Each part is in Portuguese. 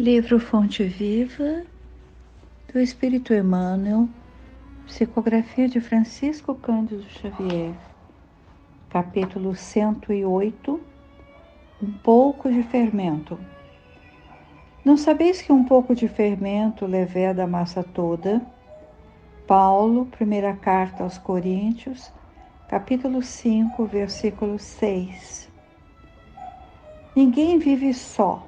Livro Fonte Viva, do Espírito Emmanuel, psicografia de Francisco Cândido Xavier, capítulo 108, um pouco de fermento. Não sabeis que um pouco de fermento leveda a massa toda? Paulo, primeira carta aos Coríntios, capítulo 5, versículo 6. Ninguém vive só.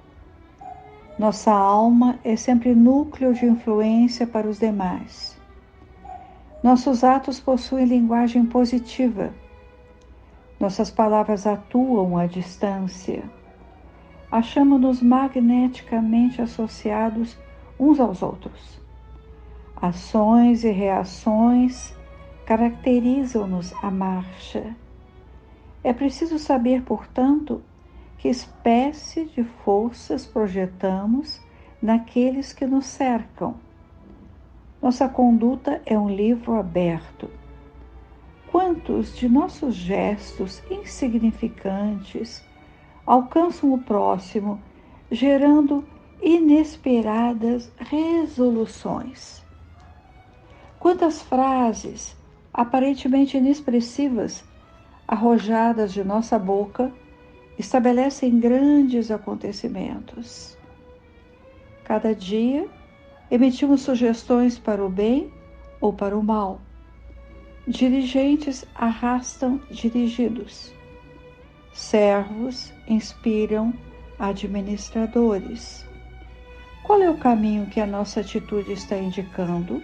Nossa alma é sempre núcleo de influência para os demais. Nossos atos possuem linguagem positiva. Nossas palavras atuam à distância. Achamos-nos magneticamente associados uns aos outros. Ações e reações caracterizam-nos a marcha. É preciso saber, portanto, que espécie de forças projetamos naqueles que nos cercam. Nossa conduta é um livro aberto. Quantos de nossos gestos insignificantes alcançam o próximo, gerando inesperadas resoluções? Quantas frases, aparentemente inexpressivas, arrojadas de nossa boca, estabelecem grandes acontecimentos? Cada dia, emitimos sugestões para o bem ou para o mal. Dirigentes arrastam dirigidos. Servos inspiram administradores. Qual é o caminho que a nossa atitude está indicando?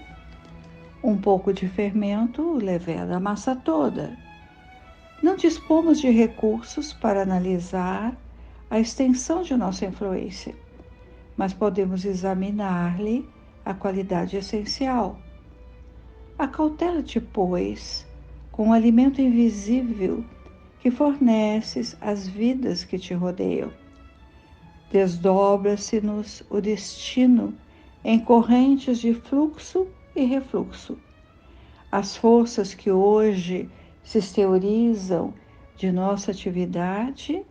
Um pouco de fermento leveda a massa toda. Não dispomos de recursos para analisar a extensão de nossa influência, mas podemos examinar-lhe a qualidade essencial. Acautela-te, pois, com o alimento invisível que forneces às vidas que te rodeiam. Desdobra-se-nos o destino em correntes de fluxo e refluxo. As forças que hoje se exteriorizam de nossa atividade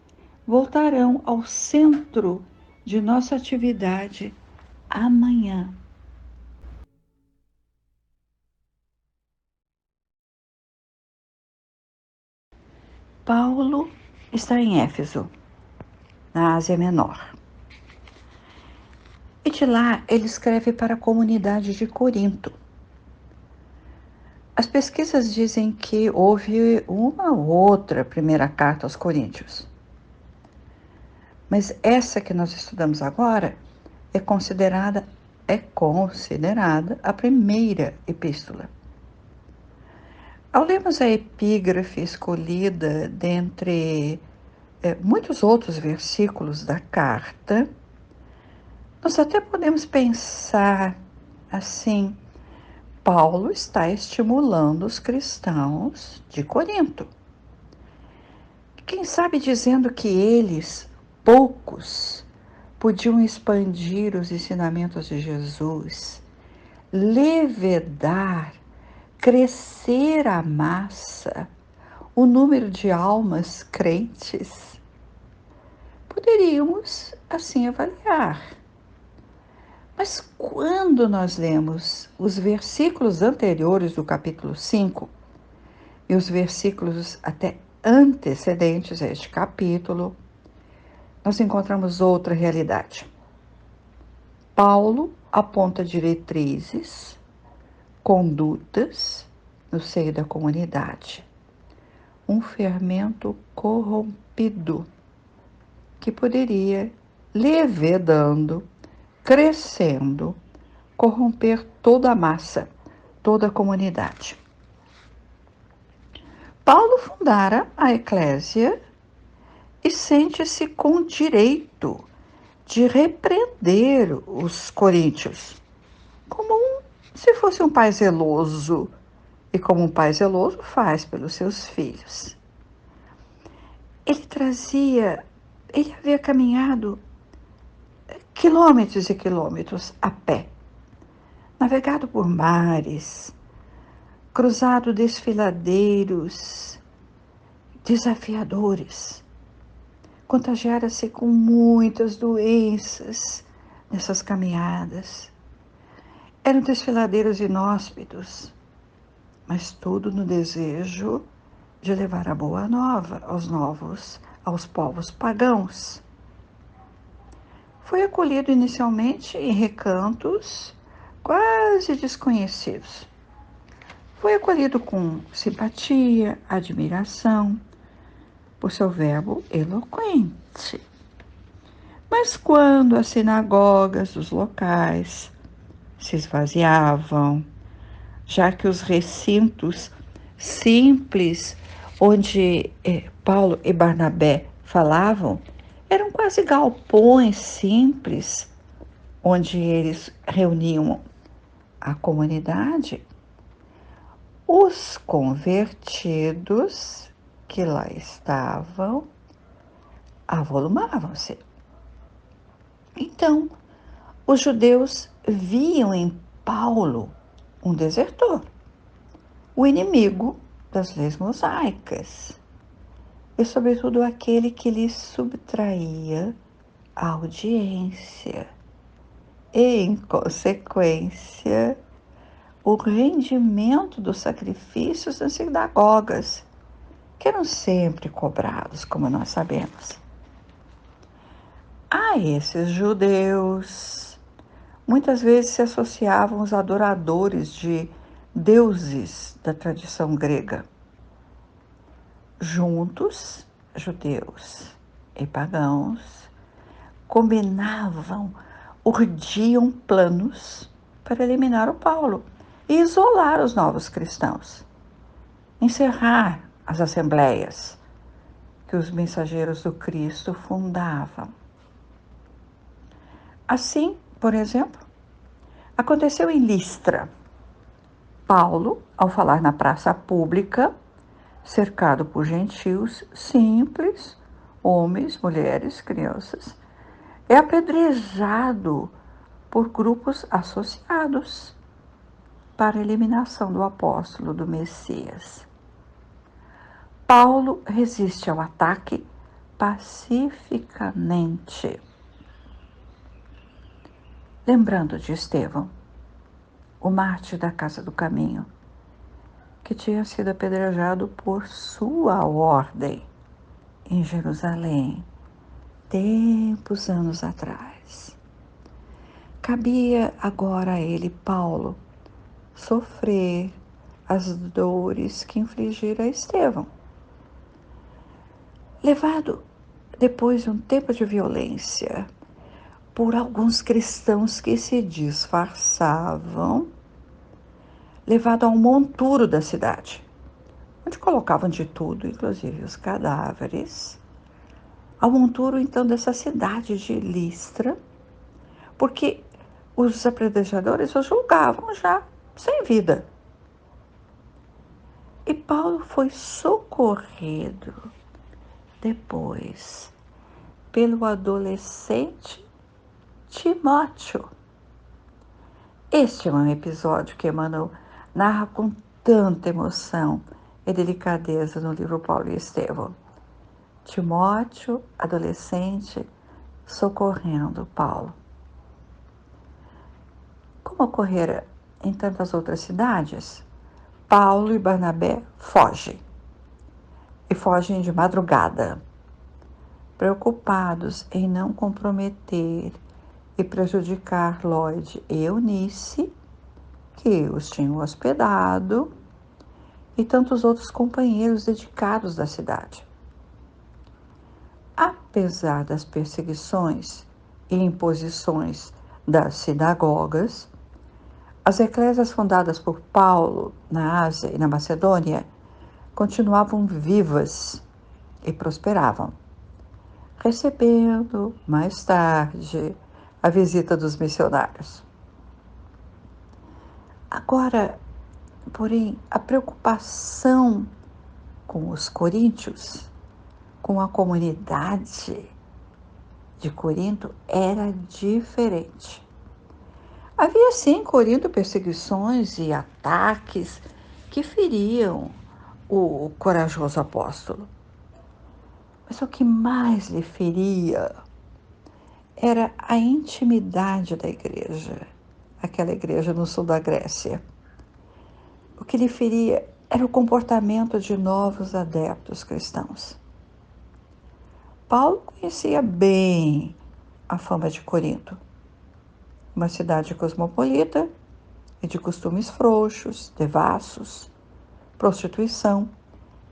voltarão ao centro de nossa atividade amanhã. Paulo está em Éfeso, na Ásia Menor. E de lá ele escreve para a comunidade de Corinto. As pesquisas dizem que houve uma ou outra primeira carta aos Coríntios. Mas essa que nós estudamos agora é considerada a primeira epístola. Ao lermos a epígrafe escolhida dentre muitos outros versículos da carta, nós até podemos pensar assim: Paulo está estimulando os cristãos de Corinto. Quem sabe dizendo que eles, poucos, podiam expandir os ensinamentos de Jesus, levedar, crescer a massa, o número de almas crentes. Poderíamos assim avaliar. Mas quando nós lemos os versículos anteriores do capítulo 5 e os versículos até antecedentes a este capítulo, nós encontramos outra realidade. Paulo aponta diretrizes, condutas no seio da comunidade. Um fermento corrompido que poderia, levedando, crescendo, corromper toda a massa, toda a comunidade. Paulo fundara a eclésia e sente-se com direito de repreender os coríntios, se fosse um pai zeloso, e como um pai zeloso faz pelos seus filhos. Ele havia caminhado quilômetros e quilômetros a pé, navegado por mares, cruzado desfiladeiros desafiadores, contagiara-se com muitas doenças, nessas caminhadas. Eram desfiladeiros inóspitos, mas tudo no desejo de levar a boa nova aos povos pagãos. Foi acolhido inicialmente em recantos quase desconhecidos. Foi acolhido com simpatia, admiração, por seu verbo eloquente. Mas quando as sinagogas dos locais se esvaziavam, já que os recintos simples onde Paulo e Barnabé falavam eram quase galpões simples onde eles reuniam a comunidade, os convertidos que lá estavam avolumavam-se. Então, os judeus viam em Paulo um desertor, o inimigo das leis mosaicas, e, sobretudo, aquele que lhes subtraía a audiência e, em consequência, o rendimento dos sacrifícios nas sinagogas, que eram sempre cobrados, como nós sabemos. A esses judeus, muitas vezes se associavam os adoradores de deuses da tradição grega. Juntos, judeus e pagãos combinavam, urdiam planos para eliminar o Paulo e isolar os novos cristãos, encerrar as assembleias que os mensageiros do Cristo fundavam. Assim, por exemplo, aconteceu em Listra. Paulo, ao falar na praça pública, cercado por gentios simples, homens, mulheres, crianças, é apedrejado por grupos associados para a eliminação do apóstolo do Messias. Paulo resiste ao ataque pacificamente. Lembrando de Estevão, o mártir da Casa do Caminho, que tinha sido apedrejado por sua ordem em Jerusalém, tempos anos atrás. Cabia agora a ele, Paulo, sofrer as dores que infligira a Estevão. Levado, depois de um tempo de violência, por alguns cristãos que se disfarçavam, levado ao monturo da cidade, onde colocavam de tudo, inclusive os cadáveres, ao monturo então dessa cidade de Listra, porque os apedrejadores o julgavam já sem vida. E Paulo foi socorrido depois pelo adolescente Timóteo. Este é um episódio que Emmanuel narra com tanta emoção e delicadeza no livro Paulo e Estevão. Timóteo, adolescente, socorrendo Paulo. Como ocorrera em tantas outras cidades, Paulo e Barnabé fogem. E fogem de madrugada, preocupados em não comprometer e prejudicar Lloyd e Eunice, que os tinham hospedado, e tantos outros companheiros dedicados da cidade. Apesar das perseguições e imposições das sinagogas, as eclésias fundadas por Paulo na Ásia e na Macedônia continuavam vivas e prosperavam, recebendo, mais tarde, a visita dos missionários. Agora, porém, a preocupação com os coríntios, com a comunidade de Corinto, era diferente. Havia, sim, em Corinto perseguições e ataques que feriam o corajoso apóstolo. Mas o que mais lhe feria era a intimidade da igreja, aquela igreja no sul da Grécia. O que lhe feria era o comportamento de novos adeptos cristãos. Paulo conhecia bem a fama de Corinto, uma cidade cosmopolita e de costumes frouxos, devassos, prostituição,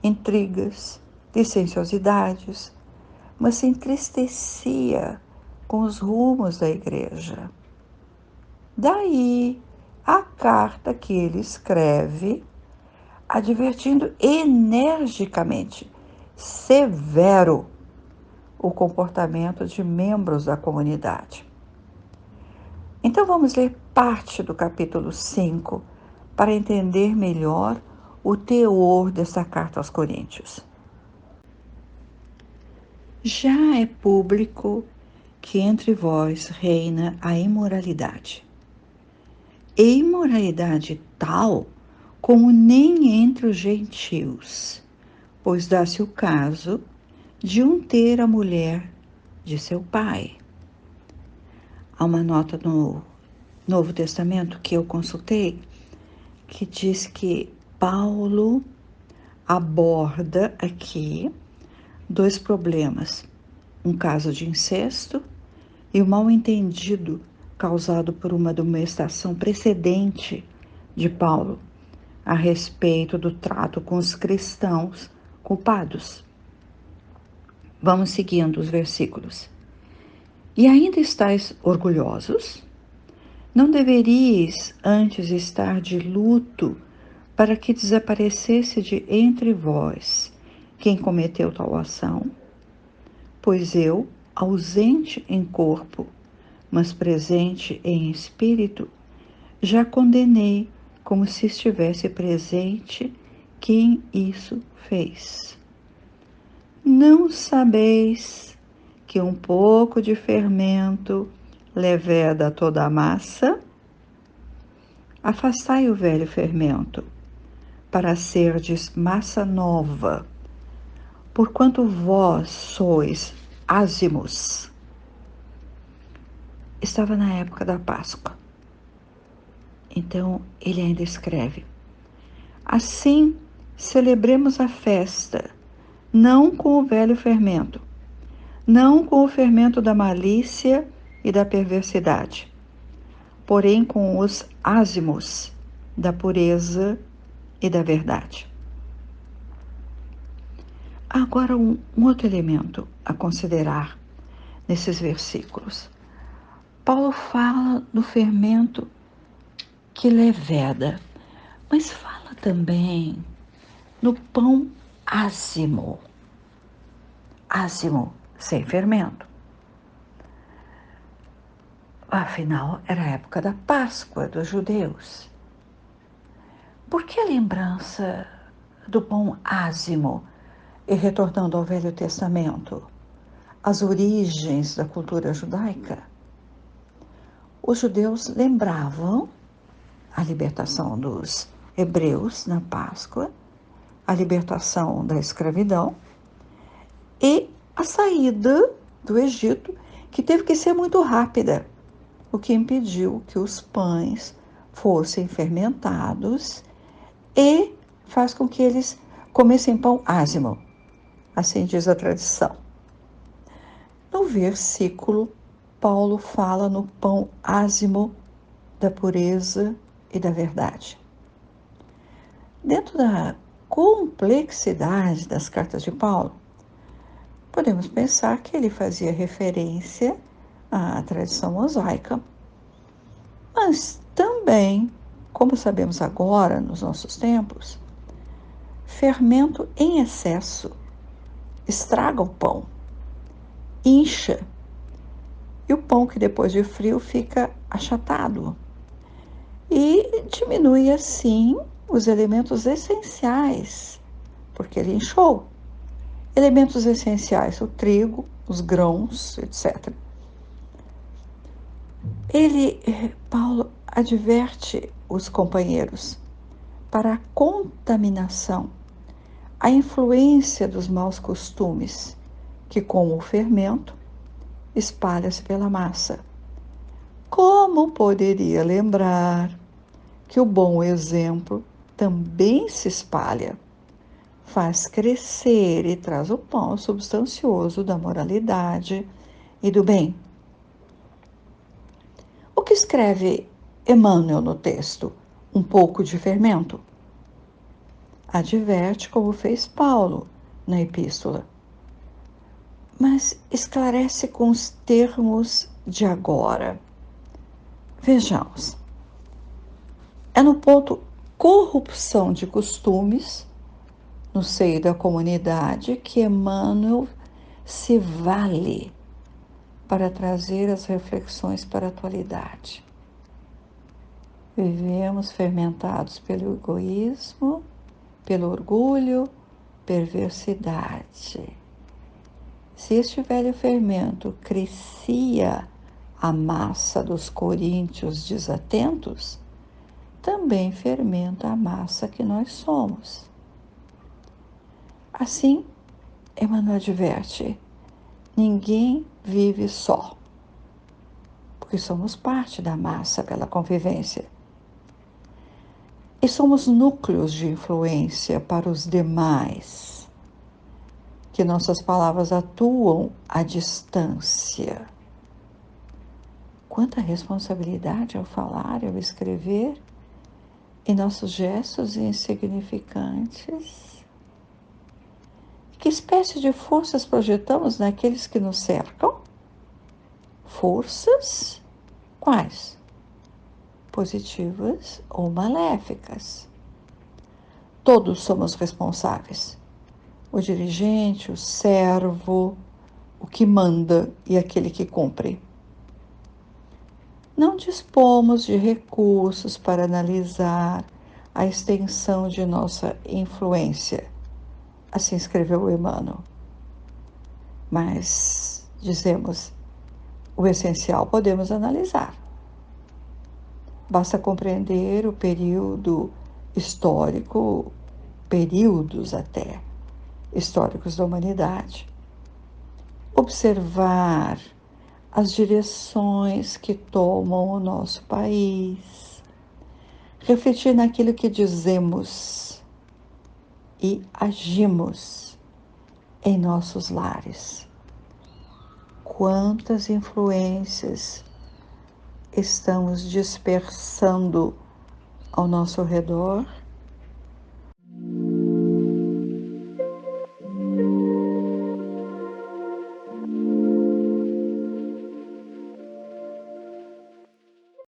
intrigas, licenciosidades, mas se entristecia com os rumos da igreja. Daí a carta que ele escreve, advertindo energicamente, severo, o comportamento de membros da comunidade. Então vamos ler parte do capítulo 5 para entender melhor o teor dessa carta aos Coríntios. Já é público que entre vós reina a imoralidade. E imoralidade tal como nem entre os gentios, pois dá-se o caso de um ter a mulher de seu pai. Há uma nota no Novo Testamento que eu consultei que diz que Paulo aborda aqui dois problemas: um caso de incesto e o mal-entendido causado por uma amonestação precedente de Paulo a respeito do trato com os cristãos culpados. Vamos seguindo os versículos. E ainda estáis orgulhosos? Não deveríeis antes estar de luto para que desaparecesse de entre vós quem cometeu tal ação? Pois eu, ausente em corpo, mas presente em espírito, já condenei como se estivesse presente quem isso fez. Não sabeis que um pouco de fermento leveda toda a massa? Afastai o velho fermento, para serdes massa nova, porquanto vós sois ázimos. Estava na época da Páscoa. Então ele ainda escreve: assim celebremos a festa, não com o velho fermento, não com o fermento da malícia e da perversidade, porém com os ázimos da pureza e da verdade. Agora, um outro elemento a considerar nesses versículos. Paulo fala do fermento que leveda, mas fala também no pão ázimo. Ázimo, sem fermento. Afinal, era a época da Páscoa dos judeus. Por que a lembrança do pão ázimo e retornando ao Velho Testamento, as origens da cultura judaica? Os judeus lembravam a libertação dos hebreus na Páscoa, a libertação da escravidão e a saída do Egito, que teve que ser muito rápida, o que impediu que os pães fossem fermentados e faz com que eles comessem pão ázimo, assim diz a tradição. No versículo, Paulo fala no pão ázimo da pureza e da verdade. Dentro da complexidade das cartas de Paulo, podemos pensar que ele fazia referência à tradição mosaica, mas também, como sabemos agora nos nossos tempos, fermento em excesso estraga o pão, incha, e o pão que depois de frio fica achatado e diminui assim os elementos essenciais, porque ele inchou. Elementos essenciais, o trigo, os grãos, etc. Paulo adverte os companheiros para a contaminação, a influência dos maus costumes, que como o fermento, espalha-se pela massa. Como poderia lembrar que o bom exemplo também se espalha, faz crescer e traz o pão substancioso da moralidade e do bem? O que escreve Emmanuel no texto? Um pouco de fermento. Adverte como fez Paulo na epístola, mas esclarece com os termos de agora. Vejamos. É no ponto corrupção de costumes no seio da comunidade que Emmanuel se vale para trazer as reflexões para a atualidade. Vivemos fermentados pelo egoísmo, pelo orgulho, perversidade. Se este velho fermento crescia a massa dos coríntios desatentos, também fermenta a massa que nós somos. Assim, Emmanuel adverte: ninguém vive só, porque somos parte da massa pela convivência. E somos núcleos de influência para os demais, que nossas palavras atuam à distância. Quanta responsabilidade ao falar, ao escrever, e nossos gestos insignificantes. Que espécie de forças projetamos naqueles que nos cercam? Forças quais? Positivas ou maléficas. Todos somos responsáveis. O dirigente, o servo, o que manda e aquele que cumpre. Não dispomos de recursos para analisar a extensão de nossa influência. Assim escreveu Emmanuel. Mas, dizemos, o essencial podemos analisar. Basta compreender o período histórico, períodos até históricos da humanidade. Observar as direções que tomam o nosso país. Refletir naquilo que dizemos e agimos em nossos lares. Quantas influências estamos dispersando ao nosso redor